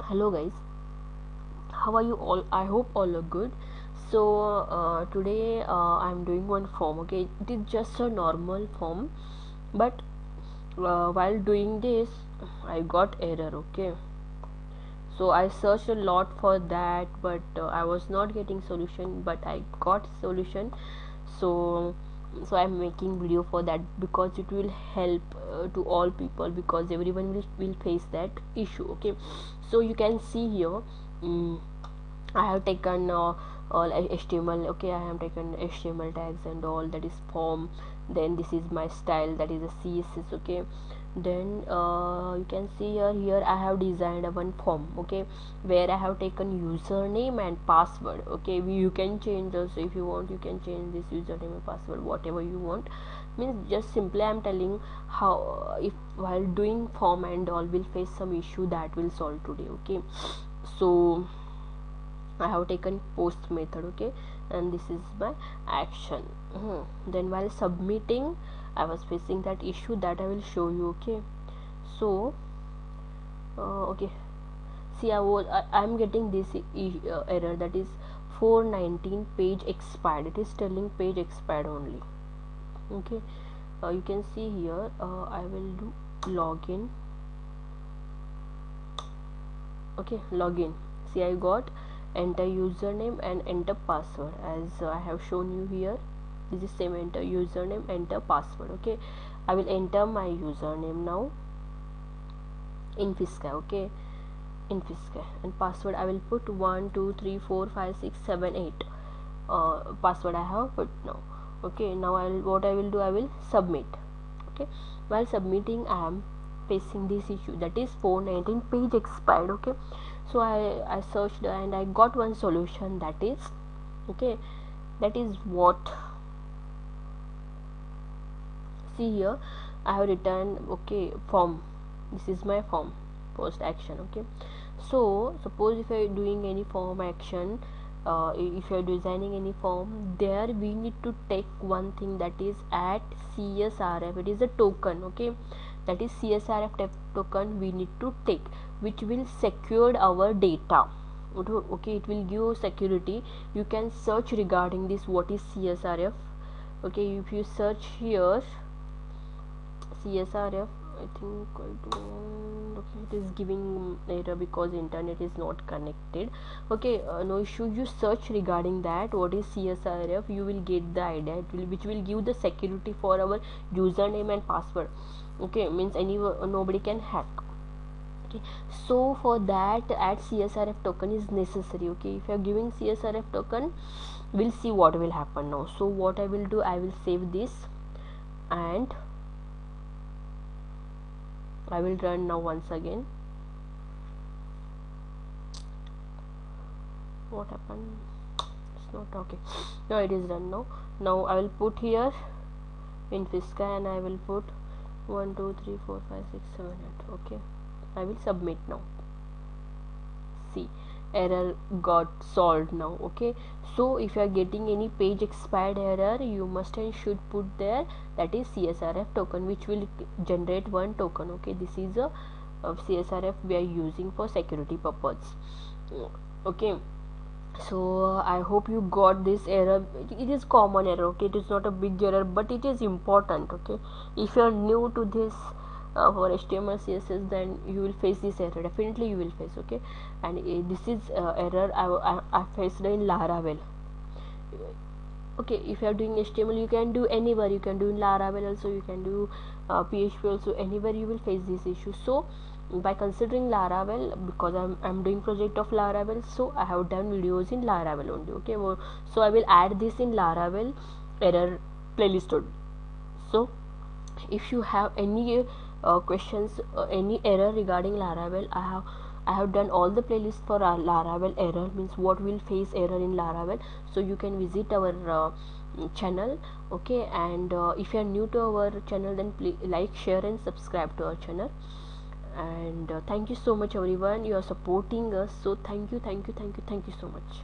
Hello guys, how are you all? I hope all are good. So today I'm doing one form. Okay, it is just a normal form, but while doing this I got error. Okay, so I searched a lot for that, but I was not getting solution, but I got solution. So I'm making video for that because it will help to all people, because everyone will face that issue. Okay, so you can see here, I have taken all HTML. Okay, I have taken HTML tags and all, that is form. Then this is my style, that is a CSS. Okay, then you can see here I have designed a one form. Okay, where I have taken username and password. Okay, you can change also if you want. You can change this username and password whatever you want. Means just simply I'm telling how if while doing form and all will face some issue, that will solve today. Okay, so I have taken post method. Okay, and this is my action. Then while submitting I was facing that issue, that I will show you. Okay, so okay, see I'm getting this error, that is 419 page expired. It is telling page expired only. Okay, you can see here I will do login. Okay, login. See, I got enter username and enter password, as I have shown you here. This is same, enter username, enter password. Okay, I will enter my username now in Fisca. Okay, in Fisca, and password I will put 1 2 3 4 5 6 7 8. Password I have put now. Okay, now what I will do, I will submit. Okay, while submitting I am facing this issue, that is 419 page expired. Okay, so I searched and I got one solution, that is, okay, that is what, see here I have written, okay, form. This is my form, post action. Okay, so suppose if you are doing any form action, if you are designing any form, there we need to take one thing, that is at CSRF. It is a token. Okay, that is CSRF token we need to take, which will secure our data. Okay, it will give security. You can search regarding this, what is CSRF. Okay, if you search here CSRF, I think okay, it is giving error because internet is not connected. Okay, no issue. You search regarding that, what is CSRF, you will get the idea. Which will give the security for our username and password. Okay, means nobody can hack. Okay, so for that add CSRF token is necessary. Okay, if you are giving CSRF token, we'll see what will happen now. So what I will do, I will save this and I will run now once again. What happened? It's not okay. No, it is done now. Now I will put here in Fisca and I will put 1 2 3 4 5 6 7 8. Okay, I will submit now. See, error got solved now. Okay, so if you are getting any page expired error, you must and should put there, that is CSRF token, which will generate one token. Okay, this is a CSRF we are using for security purpose. Okay, so I hope you got this error. It is common error. Okay, it is not a big error, but it is important. Okay, if you are new to this for HTML CSS, then you will face this error. Definitely you will face. Okay, and this is error I faced in Laravel. Okay, if you are doing HTML, you can do anywhere. You can do in Laravel also, you can do PHP also, anywhere you will face this issue. So by considering Laravel, because I'm doing project of Laravel, so I have done videos in Laravel only. Okay, so I will add this in Laravel error playlist only. So if you have any questions, any error regarding Laravel, I have done all the playlists for Laravel error, means what will face error in Laravel. So you can visit our channel. Okay, and if you are new to our channel, then please like, share and subscribe to our channel. And thank you so much everyone, you are supporting us. So thank you so much.